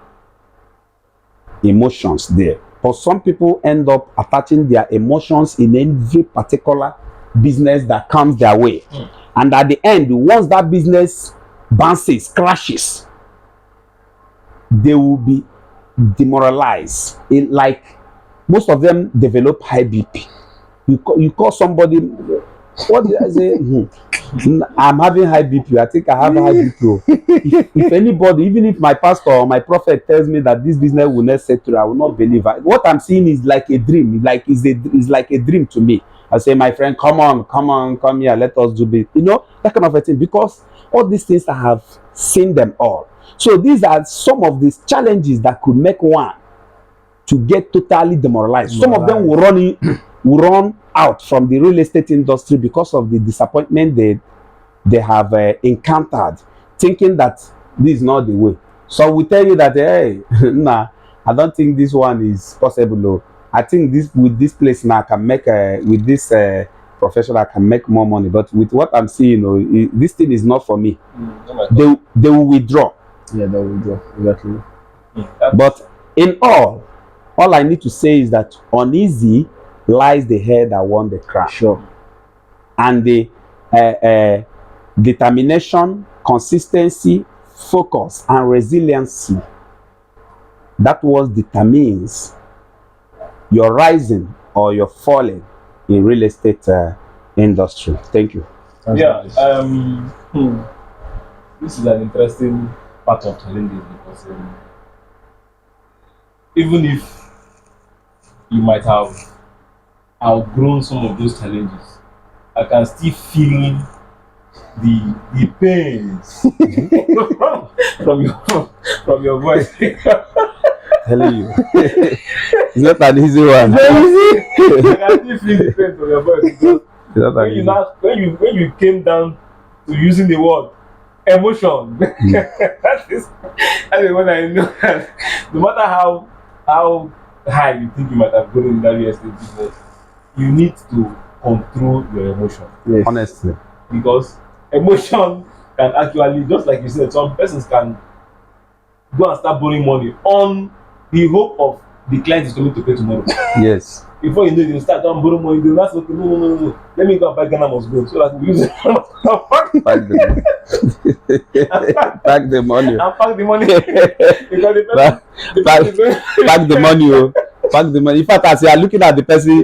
C: emotions there. But some people end up attaching their emotions in every particular business that comes their way. Mm. And at the end, once that business bounces, crashes, they will be demoralized. Most of them develop high BP. You call somebody, what did I say? I'm having high BP. I think I have high BP. If anybody, even if my pastor or my prophet tells me that this business will not settle, I will not believe it. What I'm seeing is like a dream. It's like a dream to me. I say, my friend, come here, let us do this. That kind of a thing. Because all these things, I have seen them all. So these are some of these challenges that could make one to get totally demoralized. Some of them will run out from the real estate industry because of the disappointment they have encountered, thinking that this is not the way. So we tell you that, hey, nah, I don't think this one is possible. I think with this place now I can make with this profession I can make more money. But with what I'm seeing, this thing is not for me. They will withdraw.
B: Yeah, they will withdraw. Exactly.
C: But in all I need to say is that uneasy lies the head that won the crown.
B: Sure.
C: And the determination, consistency, focus, and resiliency, that was determines your rising or your falling in real estate industry. Thank you.
A: Yeah. This is an interesting part of challenges because even if you might have outgrown some of those challenges, I can still feel the pains from your voice.
C: Telling you, it's not an easy one.
A: I can still feel the pain from your voice because when you came down to using the word emotion. That is when I know that no matter how high you think you might have gone in that real estate business, you need to control your emotion.
B: Yes.
C: Honestly.
A: Because emotion can actually, just like you said, some persons can go and start borrowing money on the hope of the client is going to pay tomorrow.
C: Yes.
A: Before you know it, you start to borrow money. They'll ask, okay, no. Let me go and buy Ghana must go so that we use it.
C: Pack the, pack the money.
A: And pack the money. Because the
C: Pack,
A: person,
C: pack,
A: the person is
C: pack the money. Oh. Pack the money. In fact, as you are looking at the person,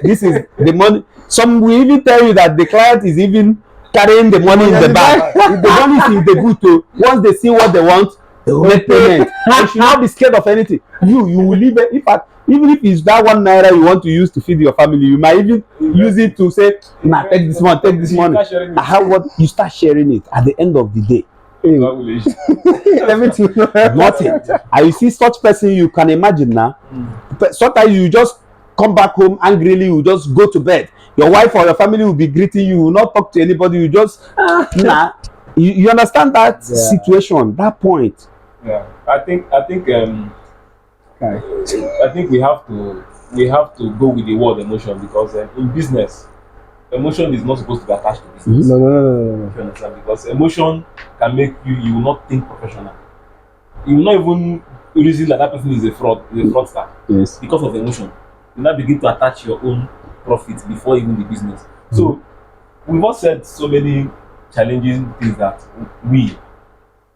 C: this is the money. Some will even tell you that the client is even carrying the money in the bag. If the money is in the boot, oh, once they see what they want, they will make payment. You should not be scared of anything. You will leave it. In fact, even if it's that 1 naira you want to use to feed your family, you might even use it to say, nah, take this one, take this money. How what you start sharing it at the end of the day.
B: Everything.
C: Nothing. And you see such person, you can imagine now. Sometimes you just come back home angrily, you just go to bed. Your wife or your family will be greeting you, will not talk to anybody, you just nah. You understand that situation, that point.
A: Yeah, I think we have to go with the word emotion because in business, emotion is not supposed to be attached to business.
B: No.
A: You understand? Because emotion can make you will not think professional. You will not even reason that person is a fraudster.
C: Yes.
A: Because of emotion. You now begin to attach your own profit before even the business. So we've all said so many challenging things that we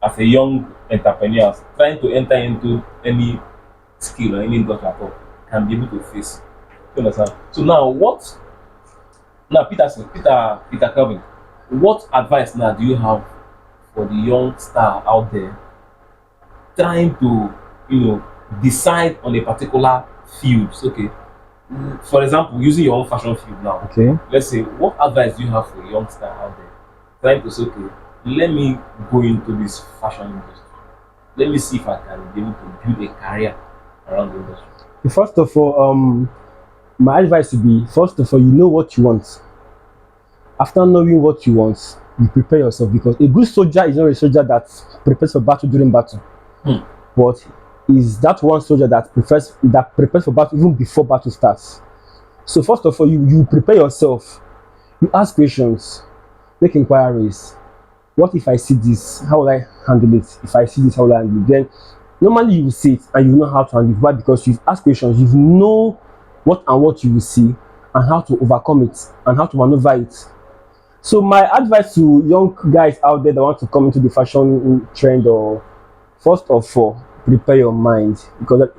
A: as a young entrepreneurs trying to enter into any skill or any industry at all can be able to face. You understand? So now Peter Kelvin, what advice now do you have for the young star out there trying to, decide on a particular field? Okay. For example, using your own fashion field now.
B: Okay.
A: Let's say, what advice do you have for a young star out there trying to say, okay, let me go into this fashion industry. Let me see if I can be able to build a career around the industry.
B: First of all, my advice would be, first of all, you know what you want. After knowing what you want, you prepare yourself, because a good soldier is not a soldier that prepares for battle during battle, but is that one soldier that prepares for battle even before battle starts. So first of all, you prepare yourself. You ask questions, make inquiries. What if I see this? How will I handle it? If I see this, how will I handle it? Then normally you will see it and you know how to handle it. Why? Because you've asked questions, you know what you will see and how to overcome it and how to maneuver it. So my advice to young guys out there that want to come into the fashion trend, or first of all, prepare your mind. Because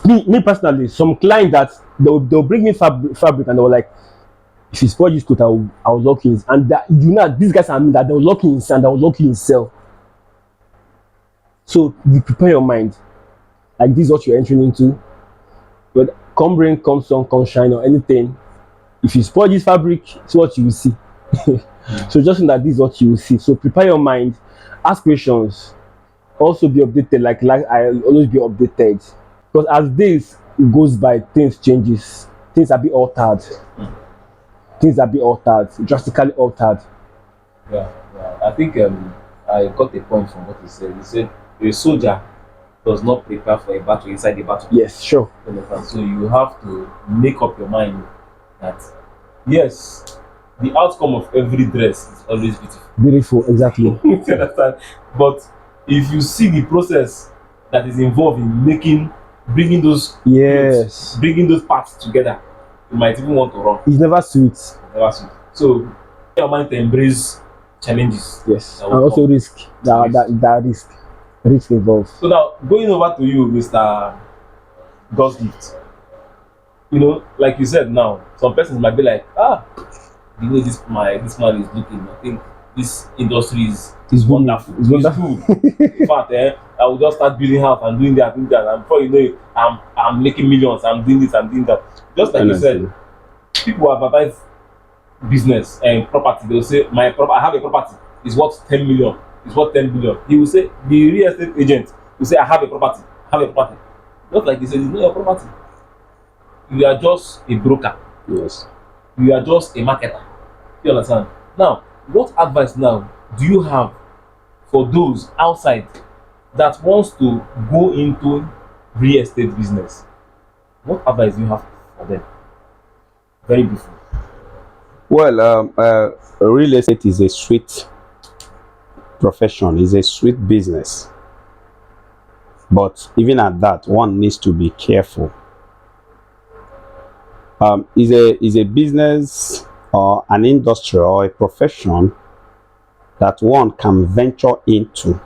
B: me personally, some clients that they'll bring me fabric and they were like, if you spoil this coat, I will lock in. And that, these guys are mean that they'll lock in and they'll lock in sell. So you prepare your mind. Like, this is what you're entering into. But come rain, come sun, come shine, or anything, if you spoil this fabric, it's what you will see. So just know that this is what you will see. So prepare your mind, ask questions, also be updated. Like I always be updated, because as days goes by, things changes, things are being altered, drastically altered.
A: Yeah. I think I got a point from what you said. You said a soldier does not prepare for a battle inside the battle.
B: Yes, sure.
A: So you have to make up your mind that yes, the outcome of every dress is always beautiful.
B: Beautiful, exactly.
A: You understand? But if you see the process that is involved in bringing those
B: Yes,
A: bringing those parts together, you might even want to run.
B: it's never sweet.
A: So your mind to embrace challenges.
B: Yes,
A: That
B: and
A: will
B: also
A: come.
B: risk. That risk involved.
A: So now going over to you, Mr. God's gift. Like you said now, some persons might be like, the way this man is looking, I think this industry is wonderful.
B: It's wonderful.
A: Good. In fact, I will just start building house and doing that, and before you know it, I'm making millions, I'm doing this, I'm doing that. Just like you said, people advertise business and property. They'll say, I have a property, it's worth 10 million, it's worth 10 billion. He will say, the real estate agent will say, I have a property. Just like they say, it's not your property. You are just a broker.
C: Yes.
A: You are just a marketer. You understand? Now, what advice now do you have for those outside that wants to go into real estate business? What advice do you have for them? Very briefly.
C: Well, real estate is a sweet profession, is a sweet business. But even at that, one needs to be careful. Is a business or an industry or a profession that one can venture into.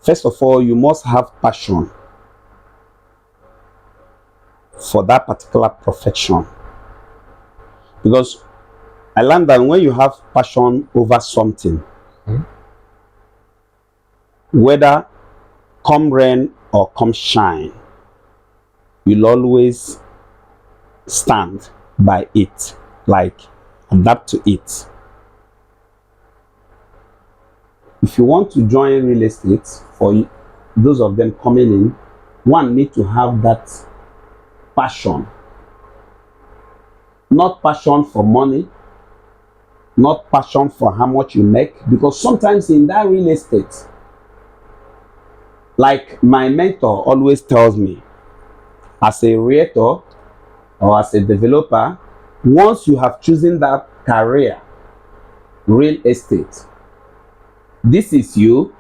C: First of all, you must have passion for that particular profession. Because I learned that when you have passion over something, whether come rain or come shine, you'll always stand by it, like adapt to it. If you want to join real estate, for those of them coming in, one need to have that passion. Not passion for money, not passion for how much you make, because sometimes in that real estate, like my mentor always tells me, as a realtor or as a developer, once you have chosen that career, real estate, this is you,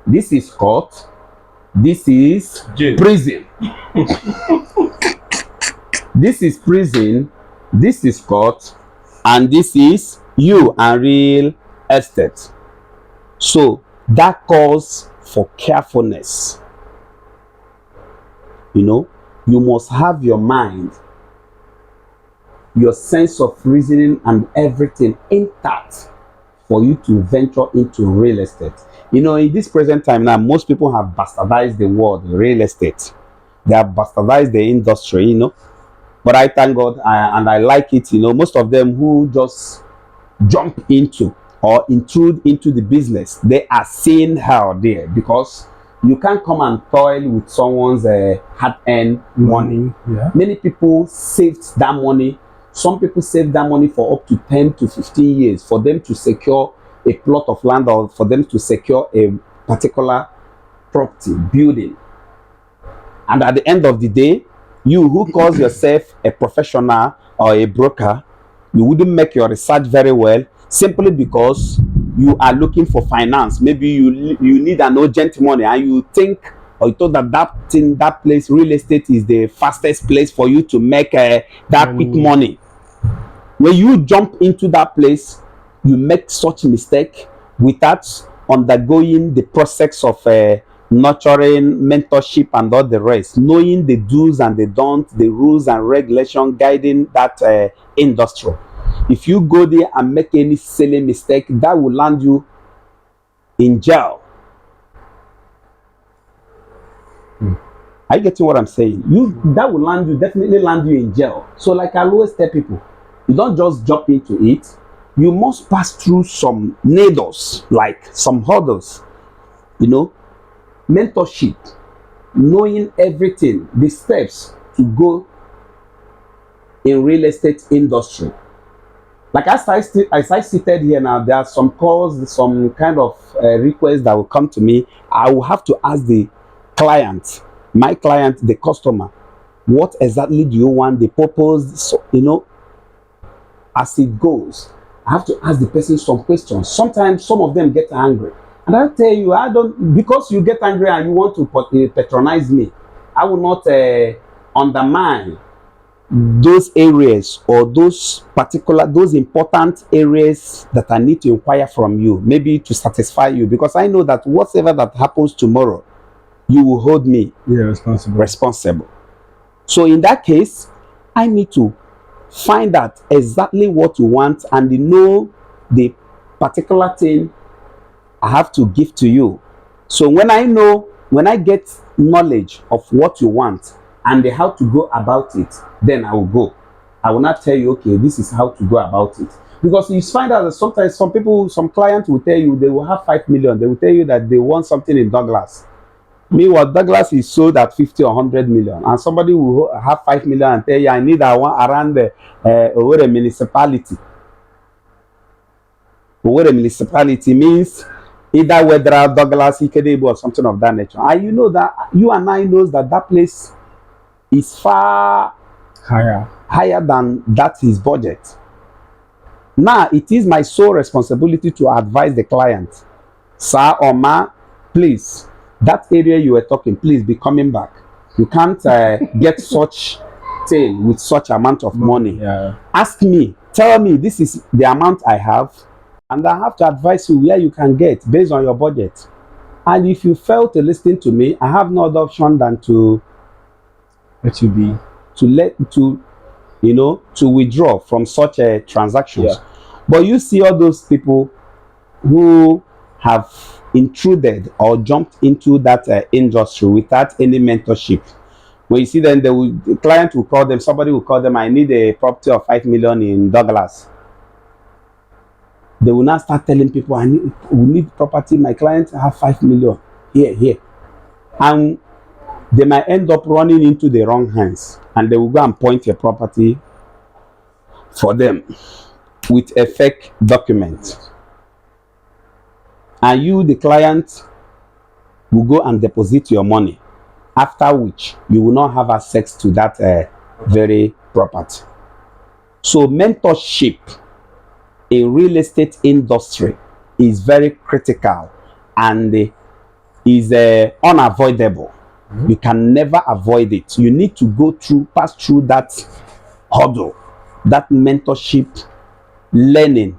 C: this is court, this is
A: Jail.
C: prison. This is prison, this is court, and this is you and real estate. So that calls for carefulness. You know, you must have your mind, your sense of reasoning and everything intact for you to venture into real estate. You know, in this present time now, most people have bastardized the word real estate. They have bastardized the industry, you know. But I thank God, and I like it, you know. Most of them who just jump into or intrude into the business, they are seeing hell there, because you can't come and toil with someone's hard-earned money.
B: Yeah.
C: Many people saved that money. Some people saved that money for up to 10 to 15 years for them to secure a plot of land or for them to secure a particular property, building. And at the end of the day, you who calls yourself a professional or a broker, you wouldn't make your research very well, simply because you are looking for finance. Maybe you need an urgent money, and you think, or you thought that place, real estate, is the fastest place for you to make that quick money. When you jump into that place, you make such mistake without undergoing the process of nurturing, mentorship, and all the rest, knowing the do's and the don'ts, the rules and regulations guiding that industry. If you go there and make any silly mistake, that will land you in jail. Are you getting what I'm saying? That will definitely land you in jail. So, like I always tell people, you don't just jump into it. You must pass through some needles, like some hurdles, you know. Mentorship, knowing everything, the steps to go in real estate industry. Like as I seated here now, there are some calls, some kind of requests that will come to me. I will have to ask the client, my client, the customer, what exactly do you want, the purpose, so, you know, as it goes. I have to ask the person some questions. Sometimes some of them get angry. And I'll tell you, because you get angry and you want to patronize me, I will not undermine those areas or those important areas that I need to inquire from you, maybe to satisfy you, because I know that whatever that happens tomorrow, you will hold me responsible. So in that case, I need to find out exactly what you want and know the particular thing I have to give to you. So when I get knowledge of what you want and how to go about it, then I will go. I will not tell you, okay, this is how to go about it. Because you find out that sometimes some clients will tell you they will have 5 million. They will tell you that they want something in Douglas. Meanwhile, Douglas is sold at 50 or 100 million. And somebody will have 5 million and tell you, I need that one around the municipality. Owerri municipality means either Wedra, Douglas, Ikedebo, or something of that nature. And you know that you and I knows that that place is far higher than that his budget. Now it is my sole responsibility to advise the client, sir or ma, please, that area you were talking, please be coming back. You can't get such thing with such amount of money.
B: Yeah.
C: Ask me, tell me this is the amount I have, and I have to advise you where you can get based on your budget. And if you fail to listen to me, I have no other option than to
B: Let you be.
C: to withdraw from such transactions.
B: Yeah.
C: But you see all those people who have intruded or jumped into that industry without any mentorship. When you see them, the client will call them, somebody will call them, I need a property of 5 million in Douglas. They will now start telling people, we need property, my client have 5 million here. And they might end up running into the wrong hands, and they will go and point a property for them with a fake document. And you, the client, will go and deposit your money, after which you will not have access to that very property. So mentorship in real estate industry is very critical and is unavoidable. You can never avoid it. You need to pass through that hurdle, that mentorship learning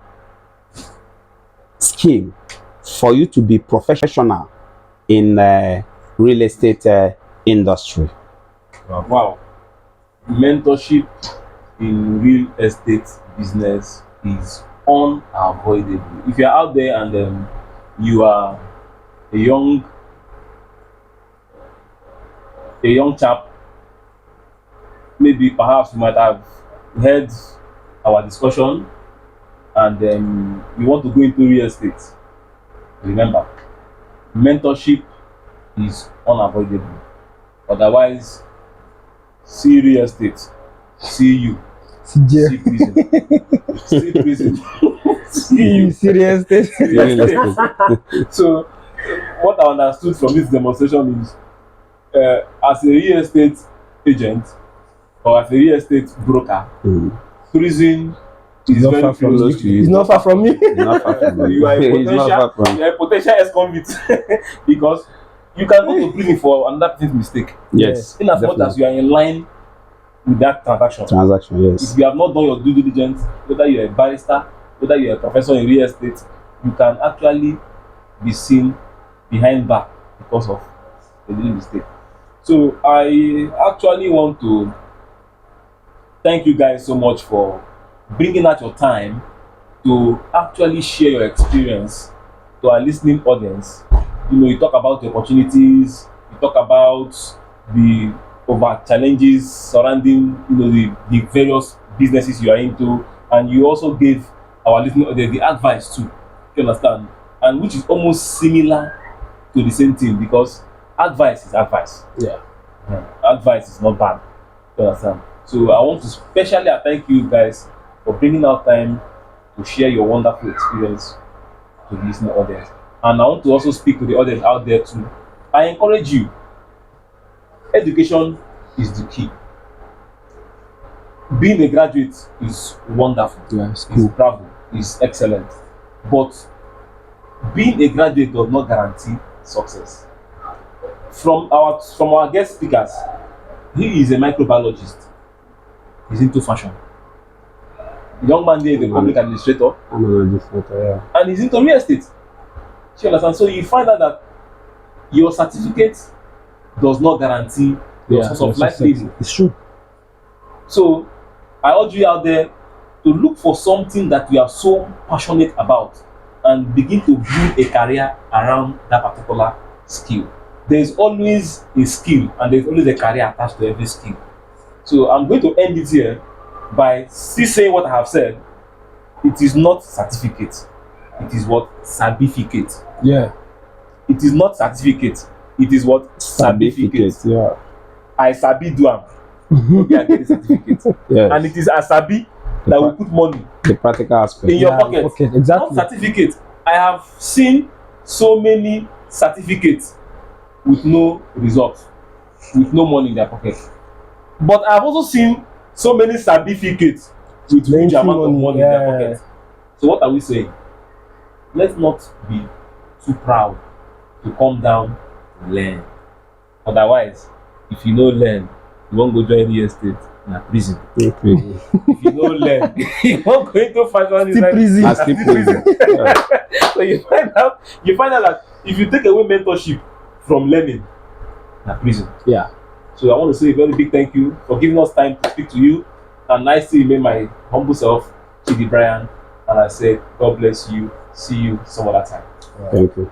C: scheme for you to be professional in real estate industry.
A: Wow. Mentorship in real estate business is unavoidable. If you're out there and you are a young chap, maybe perhaps you might have heard our discussion and you want to go into real estate. Remember, mentorship is unavoidable. Otherwise, see real estate, see you, see prison, see prison, see you,
B: Serious.
A: real estate. So, what I understood from this demonstration is, as a real estate agent or as a real estate broker, prison is
B: not
A: very
B: far from
A: close to
B: you.
A: you.
B: It's not far from you.
C: Not far from
A: You are
C: you.
A: a potential ex-convict because you can go to prison for another person's mistake.
C: Yes.
A: In as much as you are in line with that transaction.
C: Yes.
A: If you have not done your due diligence, whether you're a barrister, whether you're a professor in real estate, you can actually be seen behind bar because of a little mistake. So I actually want to thank you guys so much for bringing out your time to actually share your experience to our listening audience. You talk about the opportunities, you talk about the challenges surrounding the various businesses you are into, and you also gave our listening audience the advice too. You understand? And which is almost similar to the same thing, because advice is advice.
B: Yeah.
A: Advice is not bad. You understand? So I want to specially thank you guys for bringing out time to share your wonderful experience to the listening audience. And I want to also speak to the audience out there too. I encourage you. Education is the key. Being a graduate is wonderful.
B: Yeah, it's
A: It's
B: cool.
A: bravo. It's excellent. But being a graduate does not guarantee success. From our guest speakers, he is a microbiologist. He's into fashion. The young man there is a public administrator,
C: I'm an administrator,
A: and he's into real estate. You understand? So you find out that your certificate does not guarantee your source of life living.
B: It's true.
A: So I urge you out there to look for something that you are so passionate about and begin to build a career around that particular skill. There's always a skill and there's always a career attached to every skill. So I'm going to end it here by still saying what I have said. It is not certificate. It is what? Certificate.
B: Yeah.
A: It is not certificate. It is what? Certificate.
C: Yeah.
A: I sabi do am. Maybe I get the certificate.
C: Yes.
A: And it is I sabi that will put money
C: The practical aspect.
A: in your
B: Yeah,
A: pocket.
B: okay,
A: Not
B: exactly.
A: certificate. I have seen so many certificates with no result, with no money in their pocket. But I've also seen so many certificates with huge
B: Plenty
A: amount of
B: money,
A: money in their
B: yeah.
A: pocket. So what are we saying? Let's not be too proud to come down and learn. Otherwise, if you no learn, you won't go join real estate na prison.
C: Okay.
A: If you no learn, you won't go into fashion
B: Still prison.
C: I still prison. Yeah.
A: So you find out that if you take away mentorship from learning, na prison.
B: Yeah.
A: So I want to say a very big thank you for giving us time to speak to you. And nice to remain my humble self, Chidi Brian. And I said, God bless you. See you some other time.
C: Thank you.